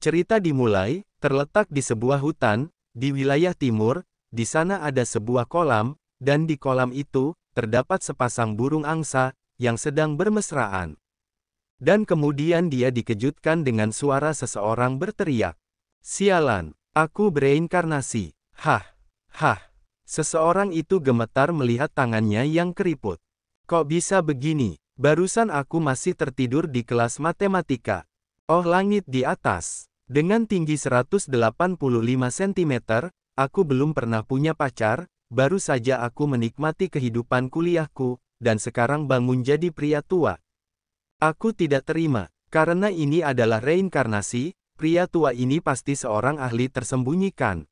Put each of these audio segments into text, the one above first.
Cerita dimulai, terletak di sebuah hutan, di wilayah timur, di sana ada sebuah kolam, dan di kolam itu, terdapat sepasang burung angsa, yang sedang bermesraan. Dan kemudian dia dikejutkan dengan suara seseorang berteriak. Sialan, aku bereinkarnasi. Hah, hah. Seseorang itu gemetar melihat tangannya yang keriput. Kok bisa begini? Barusan aku masih tertidur di kelas matematika. Oh langit di atas. Dengan tinggi 185 cm, aku belum pernah punya pacar, baru saja aku menikmati kehidupan kuliahku, dan sekarang bangun jadi pria tua. Aku tidak terima, karena ini adalah reinkarnasi, pria tua ini pasti seorang ahli tersembunyikan.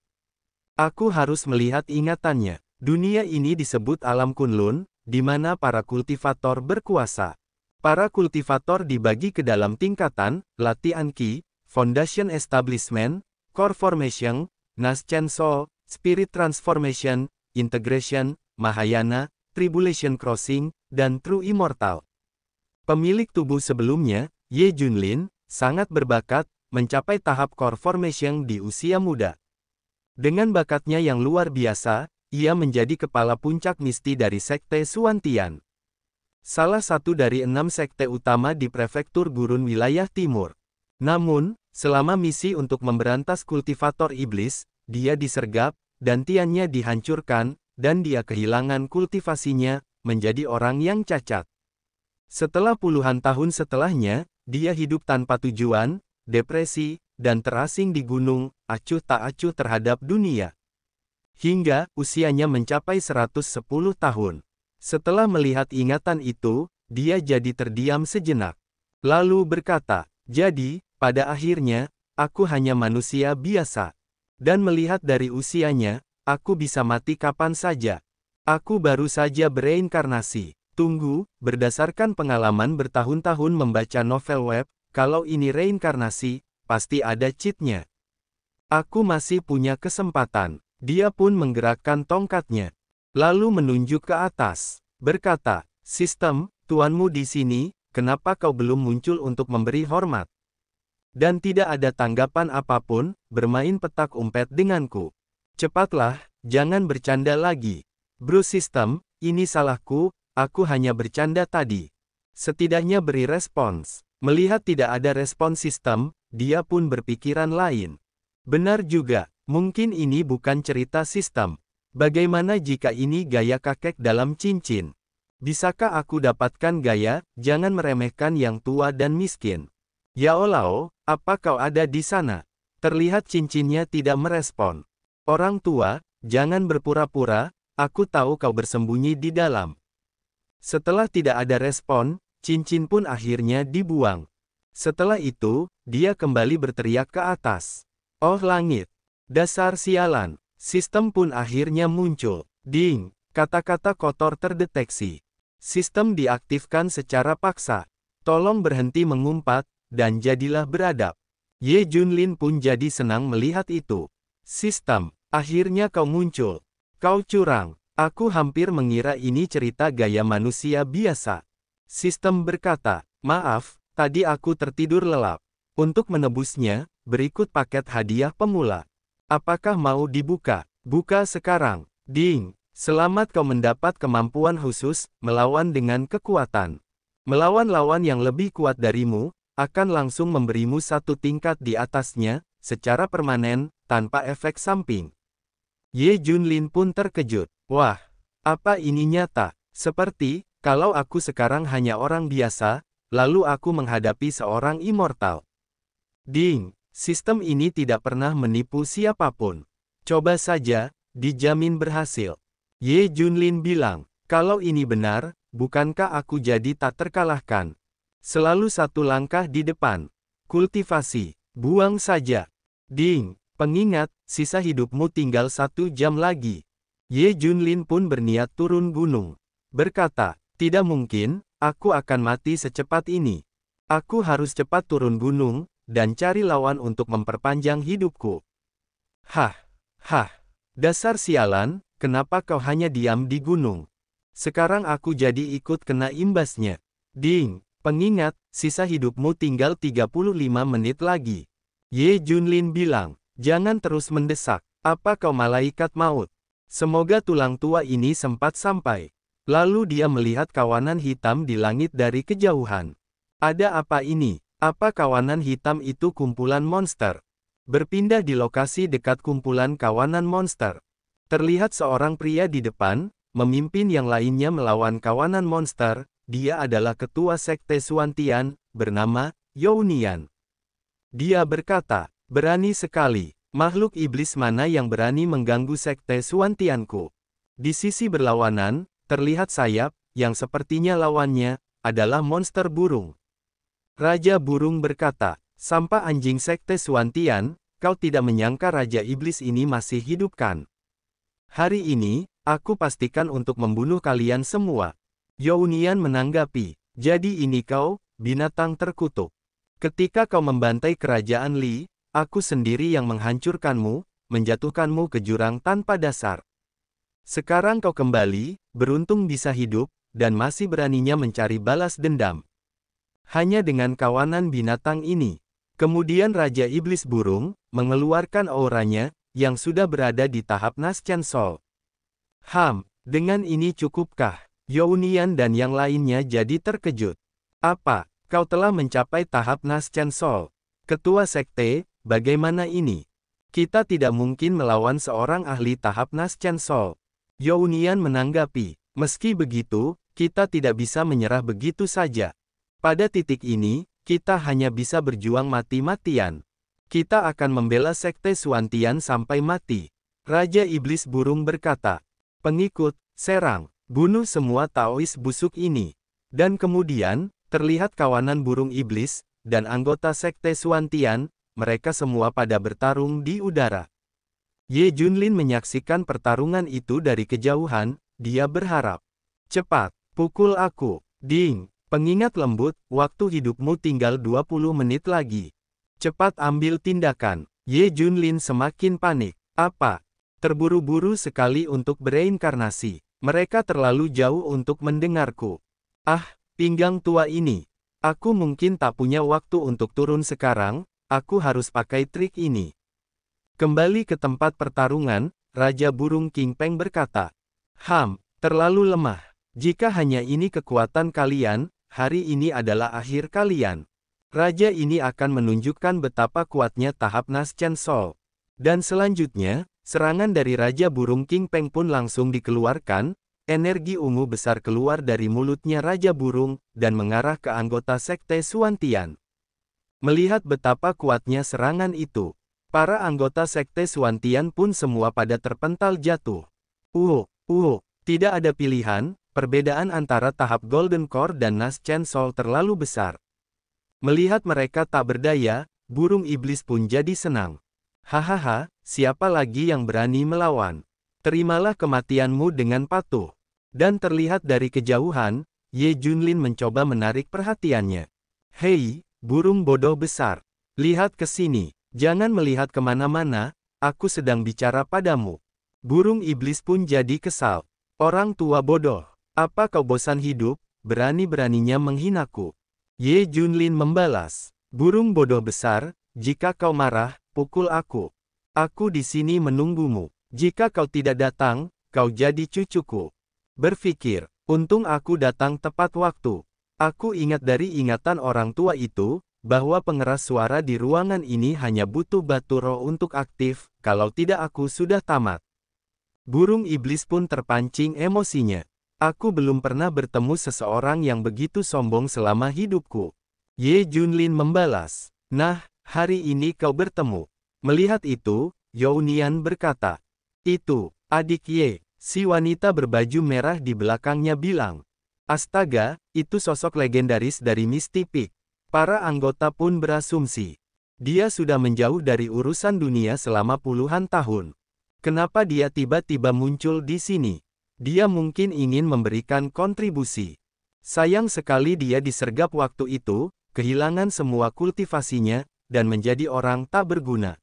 Aku harus melihat ingatannya. Dunia ini disebut alam Kunlun, di mana para kultivator berkuasa. Para kultivator dibagi ke dalam tingkatan, latihan ki, Foundation Establishment, Core Formation, Nascent Soul, Spirit Transformation, Integration, Mahayana, Tribulation Crossing, dan True Immortal. Pemilik tubuh sebelumnya, Ye Junlin, sangat berbakat, mencapai tahap Core Formation di usia muda. Dengan bakatnya yang luar biasa, ia menjadi kepala puncak misti dari Sekte Suantian. Salah satu dari 6 sekte utama di prefektur Gurun wilayah timur. Namun, selama misi untuk memberantas kultivator iblis, dia disergap, dan tiannya dihancurkan, dan dia kehilangan kultivasinya, menjadi orang yang cacat. Setelah puluhan tahun setelahnya, dia hidup tanpa tujuan, depresi, dan terasing di gunung, acuh tak acuh terhadap dunia. Hingga, usianya mencapai 110 tahun. Setelah melihat ingatan itu, dia jadi terdiam sejenak. Lalu berkata, jadi, pada akhirnya, aku hanya manusia biasa. Dan melihat dari usianya, aku bisa mati kapan saja. Aku baru saja bereinkarnasi. Tunggu, berdasarkan pengalaman bertahun-tahun membaca novel web, kalau ini reinkarnasi, pasti ada cheat-nya. Aku masih punya kesempatan. Dia pun menggerakkan tongkatnya. Lalu menunjuk ke atas. Berkata, sistem, tuanmu di sini, kenapa kau belum muncul untuk memberi hormat? Dan tidak ada tanggapan apapun, bermain petak umpet denganku. Cepatlah, jangan bercanda lagi. Bro sistem, ini salahku, aku hanya bercanda tadi. Setidaknya beri respons. Melihat tidak ada respon sistem, dia pun berpikiran lain. Benar juga, mungkin ini bukan cerita sistem. Bagaimana jika ini gaya kakek dalam cincin? Bisakah aku dapatkan gaya, jangan meremehkan yang tua dan miskin? Yaolao, apa kau ada di sana? Terlihat cincinnya tidak merespon. Orang tua, jangan berpura-pura, aku tahu kau bersembunyi di dalam. Setelah tidak ada respon, cincin pun akhirnya dibuang. Setelah itu, dia kembali berteriak ke atas. Oh langit! Dasar sialan! Sistem pun akhirnya muncul. Ding! Kata-kata kotor terdeteksi. Sistem diaktifkan secara paksa. Tolong berhenti mengumpat, dan jadilah beradab. Ye Junlin pun jadi senang melihat itu. Sistem, akhirnya kau muncul. Kau curang. Aku hampir mengira ini cerita gaya manusia biasa. Sistem berkata, maaf, tadi aku tertidur lelap. Untuk menebusnya, berikut paket hadiah pemula. Apakah mau dibuka? Buka sekarang. Ding! Selamat kau mendapat kemampuan khusus, melawan dengan kekuatan. Melawan lawan yang lebih kuat darimu, akan langsung memberimu satu tingkat di atasnya, secara permanen, tanpa efek samping. Ye Junlin pun terkejut. Wah, apa ini nyata? Seperti, kalau aku sekarang hanya orang biasa, lalu aku menghadapi seorang immortal. Ding! Sistem ini tidak pernah menipu siapapun. Coba saja, dijamin berhasil. Ye Junlin bilang, kalau ini benar, bukankah aku jadi tak terkalahkan? Selalu satu langkah di depan. Kultivasi, buang saja. Ding! Pengingat, sisa hidupmu tinggal 1 jam lagi. Ye Junlin pun berniat turun gunung. Berkata, tidak mungkin, aku akan mati secepat ini. Aku harus cepat turun gunung, dan cari lawan untuk memperpanjang hidupku. Hah, hah, dasar sialan, kenapa kau hanya diam di gunung? Sekarang aku jadi ikut kena imbasnya. Ding, pengingat, sisa hidupmu tinggal 35 menit lagi. Ye Junlin bilang, jangan terus mendesak. Apa kau malaikat maut? Semoga tulang tua ini sempat sampai. Lalu dia melihat kawanan hitam di langit dari kejauhan. Ada apa ini? Apa kawanan hitam itu kumpulan monster? Berpindah di lokasi dekat kumpulan kawanan monster. Terlihat seorang pria di depan, memimpin yang lainnya melawan kawanan monster. Dia adalah ketua sekte Suantian, bernama Younian. Dia berkata, berani sekali. Makhluk iblis mana yang berani mengganggu sekte Suantianku? Di sisi berlawanan, terlihat sayap, yang sepertinya lawannya, adalah monster burung. Raja burung berkata, sampah anjing sekte Suantian, kau tidak menyangka Raja Iblis ini masih hidup kan? Hari ini, aku pastikan untuk membunuh kalian semua. Younian menanggapi, jadi ini kau, binatang terkutuk. Ketika kau membantai kerajaan Li, aku sendiri yang menghancurkanmu, menjatuhkanmu ke jurang tanpa dasar. Sekarang kau kembali, beruntung bisa hidup, dan masih beraninya mencari balas dendam. Hanya dengan kawanan binatang ini. Kemudian Raja Iblis Burung, mengeluarkan auranya, yang sudah berada di tahap Naschan Sol. Dengan ini cukupkah? Younian dan yang lainnya jadi terkejut. Apa, kau telah mencapai tahap Naschan Sol? Ketua Sekte, bagaimana ini? Kita tidak mungkin melawan seorang ahli tahap Naschan Sol. Younian menanggapi, meski begitu, kita tidak bisa menyerah begitu saja. Pada titik ini, kita hanya bisa berjuang mati-matian. Kita akan membela sekte Suantian sampai mati. Raja Iblis Burung berkata, pengikut, serang, bunuh semua Taois busuk ini. Dan kemudian, terlihat kawanan burung iblis, dan anggota sekte Suantian, mereka semua pada bertarung di udara. Ye Junlin menyaksikan pertarungan itu dari kejauhan, dia berharap. Cepat, pukul aku. Ding, pengingat lembut, waktu hidupmu tinggal 20 menit lagi. Cepat ambil tindakan. Ye Junlin semakin panik. Apa? Terburu-buru sekali untuk bereinkarnasi. Mereka terlalu jauh untuk mendengarku. Ah, pinggang tua ini. Aku mungkin tak punya waktu untuk turun sekarang, aku harus pakai trik ini. Kembali ke tempat pertarungan, Raja Burung King Peng berkata, terlalu lemah. Jika hanya ini kekuatan kalian, hari ini adalah akhir kalian. Raja ini akan menunjukkan betapa kuatnya tahap Naschan Sol. Dan selanjutnya, serangan dari Raja Burung King Peng pun langsung dikeluarkan, energi ungu besar keluar dari mulutnya Raja Burung, dan mengarah ke anggota sekte Suantian. Melihat betapa kuatnya serangan itu, para anggota sekte Suantian pun semua pada terpental jatuh. Tidak ada pilihan, perbedaan antara tahap Golden Core dan Naschan Sol terlalu besar. Melihat mereka tak berdaya, burung iblis pun jadi senang. Hahaha, siapa lagi yang berani melawan? Terimalah kematianmu dengan patuh. Dan terlihat dari kejauhan, Ye Junlin mencoba menarik perhatiannya. Hei, burung bodoh besar. Lihat ke sini. Jangan melihat kemana-mana, aku sedang bicara padamu. Burung iblis pun jadi kesal. Orang tua bodoh, apa kau bosan hidup, berani-beraninya menghinaku? Ye Junlin membalas, burung bodoh besar, jika kau marah, pukul aku. Aku di sini menunggumu. Jika kau tidak datang, kau jadi cucuku. Berpikir, untung aku datang tepat waktu. Aku ingat dari ingatan orang tua itu, bahwa pengeras suara di ruangan ini hanya butuh batu roh untuk aktif, kalau tidak aku sudah tamat. Burung iblis pun terpancing emosinya. Aku belum pernah bertemu seseorang yang begitu sombong selama hidupku. Ye Junlin membalas, nah, hari ini kau bertemu. Melihat itu, Younian berkata, itu, adik Ye, si wanita berbaju merah di belakangnya bilang. Astaga, itu sosok legendaris dari Misty Peak. Para anggota pun berasumsi, dia sudah menjauh dari urusan dunia selama puluhan tahun. Kenapa dia tiba-tiba muncul di sini? Dia mungkin ingin memberikan kontribusi. Sayang sekali dia disergap waktu itu, kehilangan semua kultivasinya, dan menjadi orang tak berguna.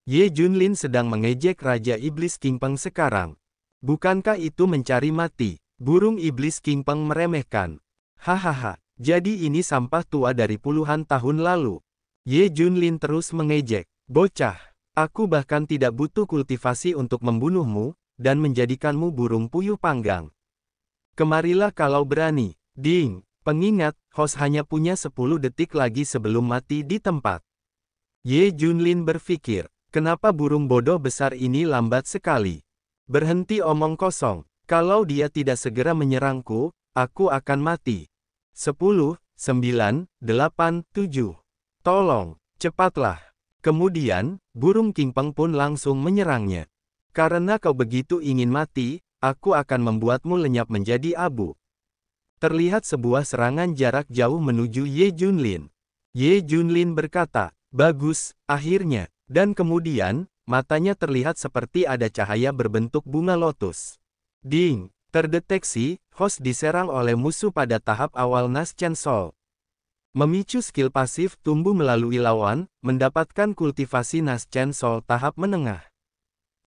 Ye Junlin sedang mengejek Raja Iblis King Peng sekarang. Bukankah itu mencari mati? Burung Iblis King Peng meremehkan. Hahaha. Jadi ini sampah tua dari puluhan tahun lalu. Ye Junlin terus mengejek. Bocah, aku bahkan tidak butuh kultivasi untuk membunuhmu, dan menjadikanmu burung puyuh panggang. Kemarilah kalau berani. Ding, pengingat, host hanya punya 10 detik lagi sebelum mati di tempat. Ye Junlin berpikir, kenapa burung bodoh besar ini lambat sekali? Berhenti omong kosong, kalau dia tidak segera menyerangku, aku akan mati. 10, 9, 8, 7. Tolong, cepatlah. Kemudian, burung Kingpeng pun langsung menyerangnya. Karena kau begitu ingin mati, aku akan membuatmu lenyap menjadi abu. Terlihat sebuah serangan jarak jauh menuju Ye Junlin. Ye Junlin berkata, bagus, akhirnya. Dan kemudian, matanya terlihat seperti ada cahaya berbentuk bunga lotus. Ding, terdeteksi, host diserang oleh musuh pada tahap awal Nas Chen Sol. Memicu skill pasif tumbuh melalui lawan, mendapatkan kultivasi Nas Chen Sol tahap menengah.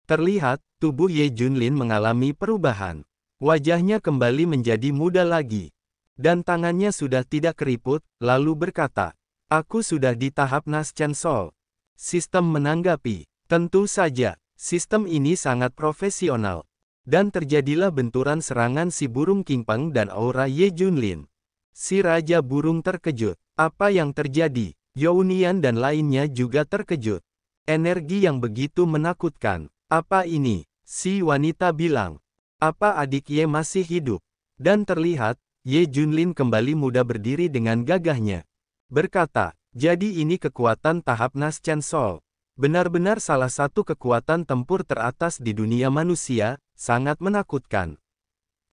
Terlihat, tubuh Ye Junlin mengalami perubahan. Wajahnya kembali menjadi muda lagi. Dan tangannya sudah tidak keriput, lalu berkata, aku sudah di tahap Nas Chen Sol. Sistem menanggapi, tentu saja, sistem ini sangat profesional. Dan terjadilah benturan serangan si burung Kingpeng dan aura Ye Junlin. Si Raja Burung terkejut. Apa yang terjadi? Younian dan lainnya juga terkejut. Energi yang begitu menakutkan. Apa ini? Si wanita bilang. Apa adik Ye masih hidup? Dan terlihat, Ye Junlin kembali muda berdiri dengan gagahnya. Berkata, jadi ini kekuatan tahap Nas Chen Sol. Benar-benar salah satu kekuatan tempur teratas di dunia manusia, sangat menakutkan.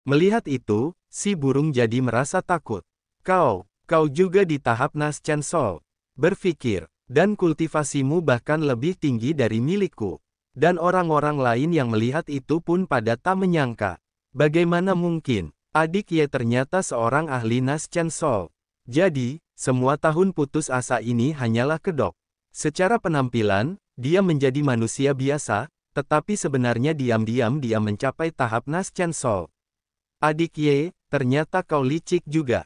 Melihat itu, si burung jadi merasa takut. Kau juga di tahap Nas Chen Sol. Berpikir, dan kultivasimu bahkan lebih tinggi dari milikku. Dan orang-orang lain yang melihat itu pun pada tak menyangka. Bagaimana mungkin, adik Ye ternyata seorang ahli Nas Chen Sol. Jadi, semua tahun putus asa ini hanyalah kedok. Secara penampilan, dia menjadi manusia biasa, tetapi sebenarnya diam-diam dia mencapai tahap Nas Chen Sol. Adik Ye, ternyata kau licik juga.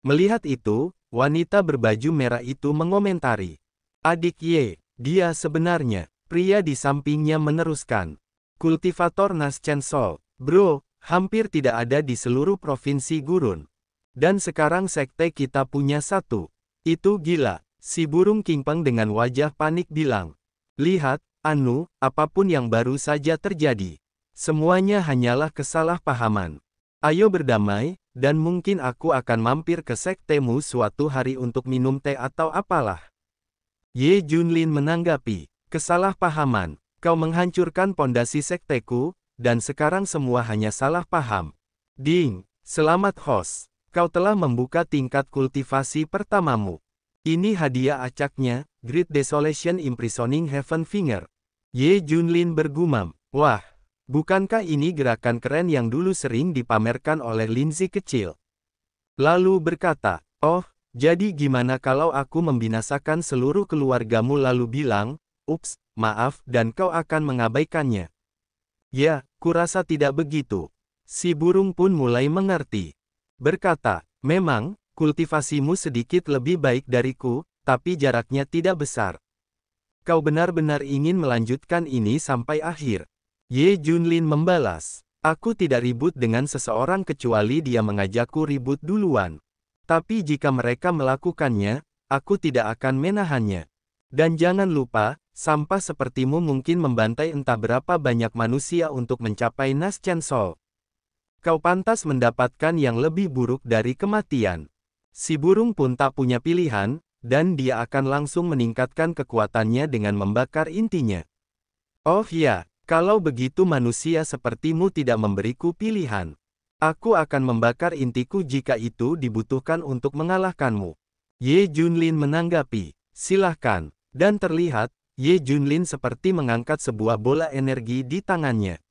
Melihat itu, wanita berbaju merah itu mengomentari. Adik Ye, dia sebenarnya. Pria di sampingnya meneruskan. Kultivator Nas Chen Sol. Bro, hampir tidak ada di seluruh provinsi gurun. Dan sekarang sekte kita punya satu. Itu gila. Si burung Kingpeng dengan wajah panik bilang. Lihat, Anu, apapun yang baru saja terjadi. Semuanya hanyalah kesalahpahaman. Ayo berdamai, dan mungkin aku akan mampir ke sektemu suatu hari untuk minum teh atau apalah. Ye Junlin menanggapi. Kesalahpahaman, kau menghancurkan pondasi sekteku, dan sekarang semua hanya salah paham. Ding, selamat host, kau telah membuka tingkat kultivasi pertamamu. Ini hadiah acaknya, Great Desolation Imprisoning Heaven Finger. Ye Junlin bergumam, wah, bukankah ini gerakan keren yang dulu sering dipamerkan oleh Lindsay kecil? Lalu berkata, oh, jadi gimana kalau aku membinasakan seluruh keluargamu lalu bilang, ups, maaf, dan kau akan mengabaikannya. Ya, kurasa tidak begitu. Si burung pun mulai mengerti. Berkata, memang, kultivasimu sedikit lebih baik dariku, tapi jaraknya tidak besar. Kau benar-benar ingin melanjutkan ini sampai akhir. Ye Junlin membalas, aku tidak ribut dengan seseorang kecuali dia mengajakku ribut duluan. Tapi jika mereka melakukannya, aku tidak akan menahannya. Dan jangan lupa, sampah sepertimu mungkin membantai entah berapa banyak manusia untuk mencapai Nas Chen Sol. Kau pantas mendapatkan yang lebih buruk dari kematian. Si burung pun tak punya pilihan, dan dia akan langsung meningkatkan kekuatannya dengan membakar intinya. Oh ya, kalau begitu manusia sepertimu tidak memberiku pilihan. Aku akan membakar intiku jika itu dibutuhkan untuk mengalahkanmu. Ye Junlin menanggapi, silahkan. Dan terlihat, Ye Junlin seperti mengangkat sebuah bola energi di tangannya.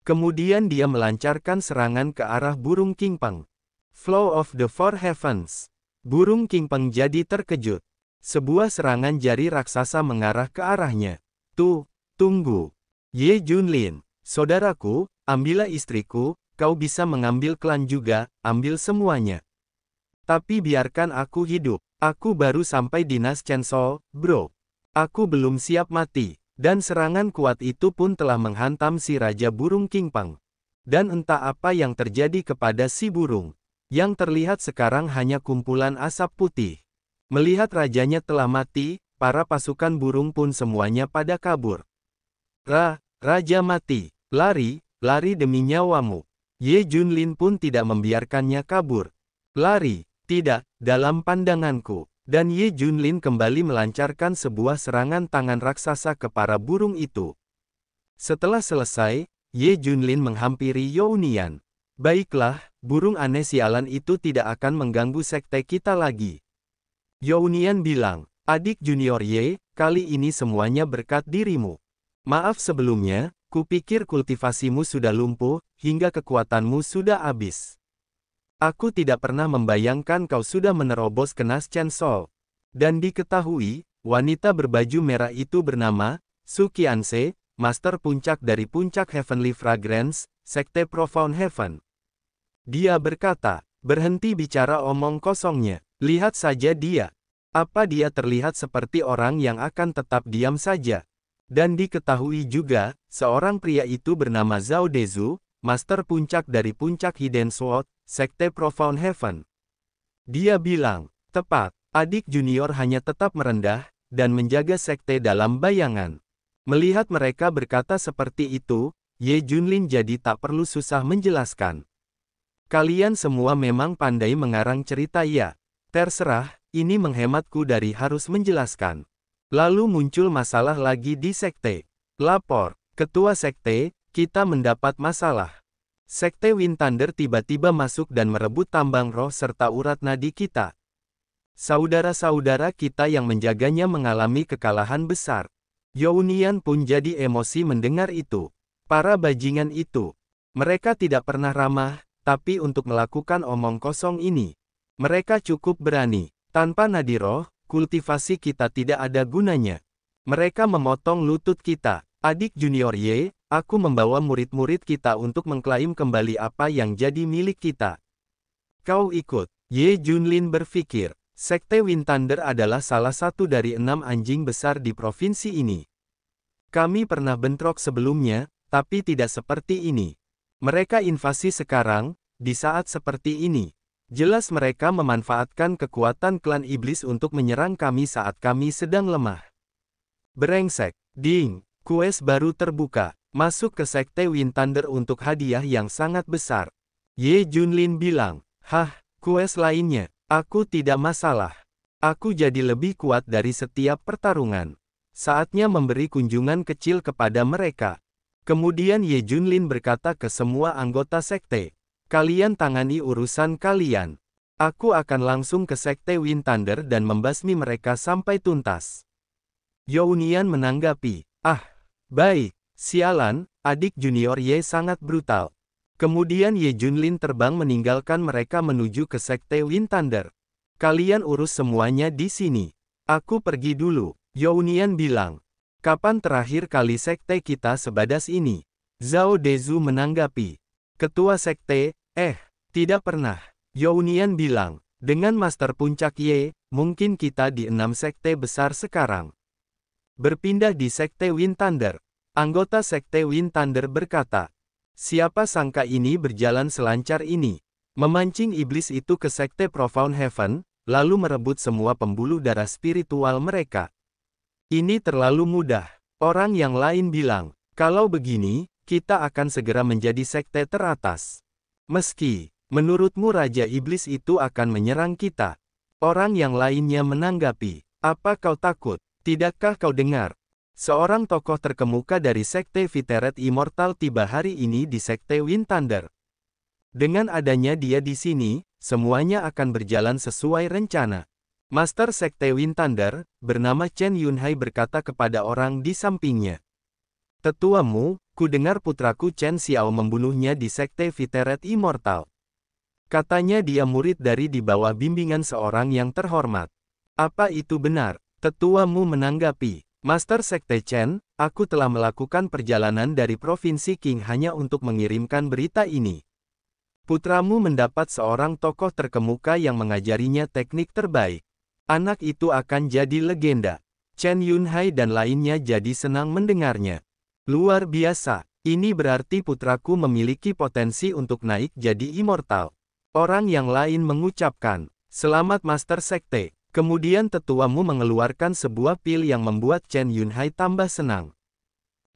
Kemudian dia melancarkan serangan ke arah burung Kingpeng. Flow of the Four Heavens. Burung Kingpeng jadi terkejut. Sebuah serangan jari raksasa mengarah ke arahnya. Tunggu. Ye Junlin, saudaraku, ambillah istriku, kau bisa mengambil klan juga, ambil semuanya. Tapi biarkan aku hidup. Aku baru sampai di Nas Chancel, bro. Aku belum siap mati. Dan serangan kuat itu pun telah menghantam si Raja Burung King Peng. Dan entah apa yang terjadi kepada si burung. Yang terlihat sekarang hanya kumpulan asap putih. Melihat rajanya telah mati, para pasukan burung pun semuanya pada kabur. Raja mati. Lari, lari demi nyawamu. Ye Junlin pun tidak membiarkannya kabur. Lari, tidak, dalam pandanganku. Dan Ye Junlin kembali melancarkan sebuah serangan tangan raksasa ke para burung itu. Setelah selesai, Ye Junlin menghampiri Younian. Baiklah, burung aneh sialan itu tidak akan mengganggu sekte kita lagi. Younian bilang, adik junior Ye, kali ini semuanya berkat dirimu. Maaf sebelumnya, kupikir kultivasimu sudah lumpuh, hingga kekuatanmu sudah habis. Aku tidak pernah membayangkan kau sudah menerobos ke Nas Chancel. Dan diketahui, wanita berbaju merah itu bernama Su Qianse, Master Puncak dari Puncak Heavenly Fragrance, Sekte Profound Heaven. Dia berkata, berhenti bicara omong kosongnya. Lihat saja dia. Apa dia terlihat seperti orang yang akan tetap diam saja? Dan diketahui juga, seorang pria itu bernama Zhao Dezu, Master Puncak dari Puncak Hidden Sword, Sekte Profound Heaven. Dia bilang, tepat, adik junior hanya tetap merendah, dan menjaga sekte dalam bayangan. Melihat mereka berkata seperti itu, Ye Junlin jadi tak perlu susah menjelaskan. Kalian semua memang pandai mengarang cerita ya. Terserah, ini menghematku dari harus menjelaskan. Lalu muncul masalah lagi di sekte. Lapor, ketua sekte, kita mendapat masalah. Sekte Wind Thunder tiba-tiba masuk dan merebut tambang roh serta urat nadi kita. Saudara-saudara kita yang menjaganya mengalami kekalahan besar. Younian pun jadi emosi mendengar itu. Para bajingan itu. Mereka tidak pernah ramah, tapi untuk melakukan omong kosong ini. Mereka cukup berani. Tanpa nadi roh, kultivasi kita tidak ada gunanya. Mereka memotong lutut kita. Adik junior Ye, aku membawa murid-murid kita untuk mengklaim kembali apa yang jadi milik kita. Kau ikut. Ye Junlin berpikir, Sekte Wind Thunder adalah salah satu dari 6 anjing besar di provinsi ini. Kami pernah bentrok sebelumnya, tapi tidak seperti ini. Mereka invasi sekarang, di saat seperti ini. Jelas mereka memanfaatkan kekuatan klan iblis untuk menyerang kami saat kami sedang lemah. Brengsek, ding, kues baru terbuka. Masuk ke Sekte Wind Thunder untuk hadiah yang sangat besar. Ye Junlin bilang, hah, kues lainnya, aku tidak masalah. Aku jadi lebih kuat dari setiap pertarungan. Saatnya memberi kunjungan kecil kepada mereka. Kemudian Ye Junlin berkata ke semua anggota sekte, kalian tangani urusan kalian. Aku akan langsung ke Sekte Wind Thunder dan membasmi mereka sampai tuntas. Younian menanggapi, baik, sialan, adik junior Ye sangat brutal. Kemudian Ye Junlin terbang meninggalkan mereka menuju ke Sekte Wind Thunder. Kalian urus semuanya di sini. Aku pergi dulu, Younian bilang. Kapan terakhir kali sekte kita sebadas ini? Zhao Dezu menanggapi. Ketua sekte, tidak pernah. Younian bilang, dengan Master Puncak Ye, mungkin kita di 6 sekte besar sekarang. Berpindah di Sekte Wind Thunder. Anggota Sekte Wind Thunder berkata, siapa sangka ini berjalan selancar ini. Memancing iblis itu ke Sekte Profound Heaven, lalu merebut semua pembuluh darah spiritual mereka. Ini terlalu mudah. Orang yang lain bilang, kalau begini, kita akan segera menjadi sekte teratas. Meski, menurutmu Raja Iblis itu akan menyerang kita? Orang yang lainnya menanggapi, apa kau takut? Tidakkah kau dengar? Seorang tokoh terkemuka dari Sekte Viteret Immortal tiba hari ini di Sekte Wind Thunder. Dengan adanya dia di sini, semuanya akan berjalan sesuai rencana. Master Sekte Wind Thunder, bernama Chen Yunhai berkata kepada orang di sampingnya. Tetuamu, ku dengar putraku Chen Xiao membunuhnya di Sekte Viteret Immortal. Katanya dia murid dari di bawah bimbingan seorang yang terhormat. Apa itu benar? Tetuamu menanggapi, Master Sekte Chen, aku telah melakukan perjalanan dari Provinsi Qing hanya untuk mengirimkan berita ini. Putramu mendapat seorang tokoh terkemuka yang mengajarinya teknik terbaik. Anak itu akan jadi legenda. Chen Yunhai dan lainnya jadi senang mendengarnya. Luar biasa, ini berarti putraku memiliki potensi untuk naik jadi immortal. Orang yang lain mengucapkan, "Selamat Master Sekte." Kemudian tetuamu mengeluarkan sebuah pil yang membuat Chen Yunhai tambah senang.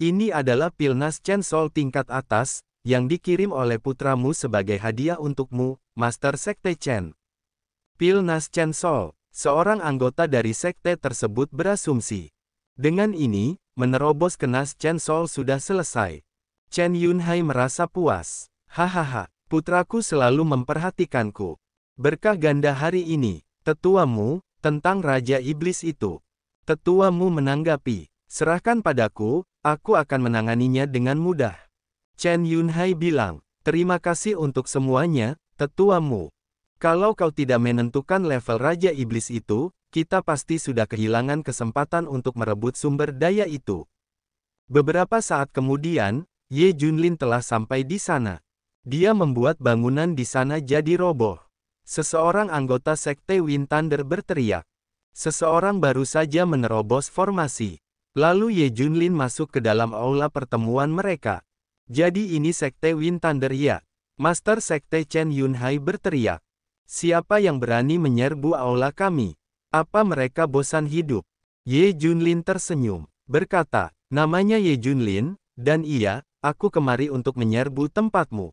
Ini adalah pil Nas Chen Soul tingkat atas, yang dikirim oleh putramu sebagai hadiah untukmu, Master Sekte Chen. Pil Nas Chen Soul, seorang anggota dari sekte tersebut berasumsi. Dengan ini, menerobos ke Nas Chen Soul sudah selesai. Chen Yunhai merasa puas. Hahaha, putraku selalu memperhatikanku. Berkah ganda hari ini, tetuamu, tentang Raja Iblis itu. Tetuamu menanggapi, serahkan padaku, aku akan menanganinya dengan mudah. Chen Yunhai bilang, terima kasih untuk semuanya, tetuamu. Kalau kau tidak menentukan level Raja Iblis itu, kita pasti sudah kehilangan kesempatan untuk merebut sumber daya itu. Beberapa saat kemudian, Ye Junlin telah sampai di sana. Dia membuat bangunan di sana jadi roboh. Seseorang anggota Sekte Wind Thunder berteriak. Seseorang baru saja menerobos formasi. Lalu Ye Junlin masuk ke dalam aula pertemuan mereka. Jadi ini Sekte Wind Thunder ya? Master Sekte Chen Yunhai berteriak. Siapa yang berani menyerbu aula kami? Apa mereka bosan hidup? Ye Junlin tersenyum, berkata, namanya Ye Junlin, dan iya, aku kemari untuk menyerbu tempatmu.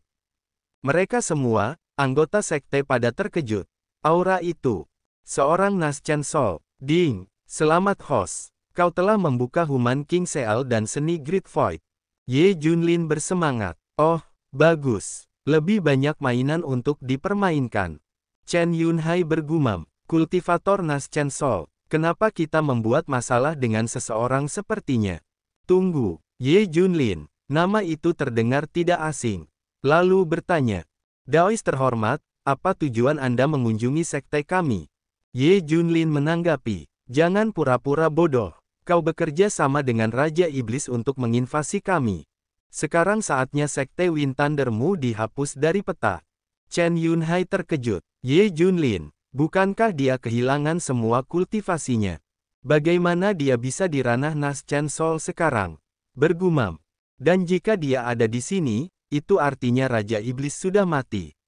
Mereka semua, anggota sekte pada terkejut. Aura itu. Seorang Nas Chen Soul. Ding. Selamat host. Kau telah membuka Human King Seal dan seni Great Void. Ye Junlin bersemangat. Oh, bagus. Lebih banyak mainan untuk dipermainkan. Chen Yunhai bergumam. Kultivator Nas Chen Soul. Kenapa kita membuat masalah dengan seseorang sepertinya? Tunggu. Ye Junlin. Nama itu terdengar tidak asing. Lalu bertanya. Daois terhormat, apa tujuan Anda mengunjungi sekte kami? Ye Junlin menanggapi, jangan pura-pura bodoh. Kau bekerja sama dengan Raja Iblis untuk menginvasi kami. Sekarang saatnya sekte Wind Thundermu dihapus dari peta. Chen Yunhai terkejut. Ye Junlin, bukankah dia kehilangan semua kultivasinya? Bagaimana dia bisa di ranah Nas Chen Soul sekarang? Bergumam. Dan jika dia ada di sini, itu artinya Raja Iblis sudah mati.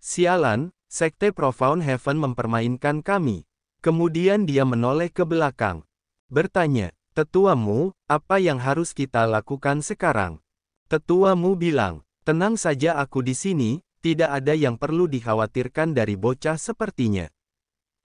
Sialan, Sekte Profound Heaven mempermainkan kami. Kemudian dia menoleh ke belakang. Bertanya, tetuamu, apa yang harus kita lakukan sekarang? Tetuamu bilang, tenang saja aku di sini, tidak ada yang perlu dikhawatirkan dari bocah sepertinya.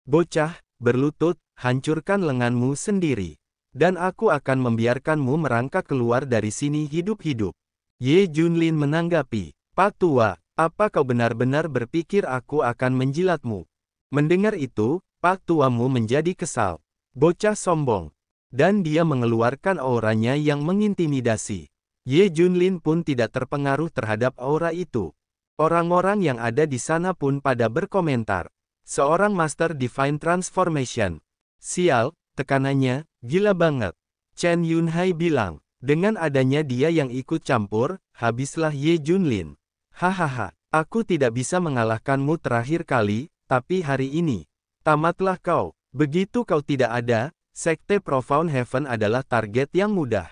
Bocah, berlutut, hancurkan lenganmu sendiri. Dan aku akan membiarkanmu merangkak keluar dari sini hidup-hidup. Ye Junlin menanggapi, Pak Tua, apa kau benar-benar berpikir aku akan menjilatmu? Mendengar itu, Pak Tuamu menjadi kesal. Bocah sombong. Dan dia mengeluarkan auranya yang mengintimidasi. Ye Junlin pun tidak terpengaruh terhadap aura itu. Orang-orang yang ada di sana pun pada berkomentar. Seorang Master Divine Transformation. Sial, tekanannya, gila banget. Chen Yunhai bilang. Dengan adanya dia yang ikut campur, habislah Ye Junlin. Hahaha, aku tidak bisa mengalahkanmu terakhir kali, tapi hari ini. Tamatlah kau. Begitu kau tidak ada, Sekte Profound Heaven adalah target yang mudah.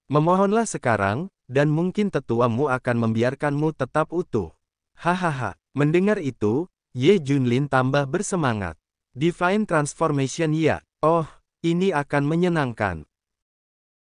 Memohonlah sekarang, dan mungkin tetuamu akan membiarkanmu tetap utuh. Hahaha, mendengar itu, Ye Junlin tambah bersemangat. Divine Transformation ya, oh, ini akan menyenangkan.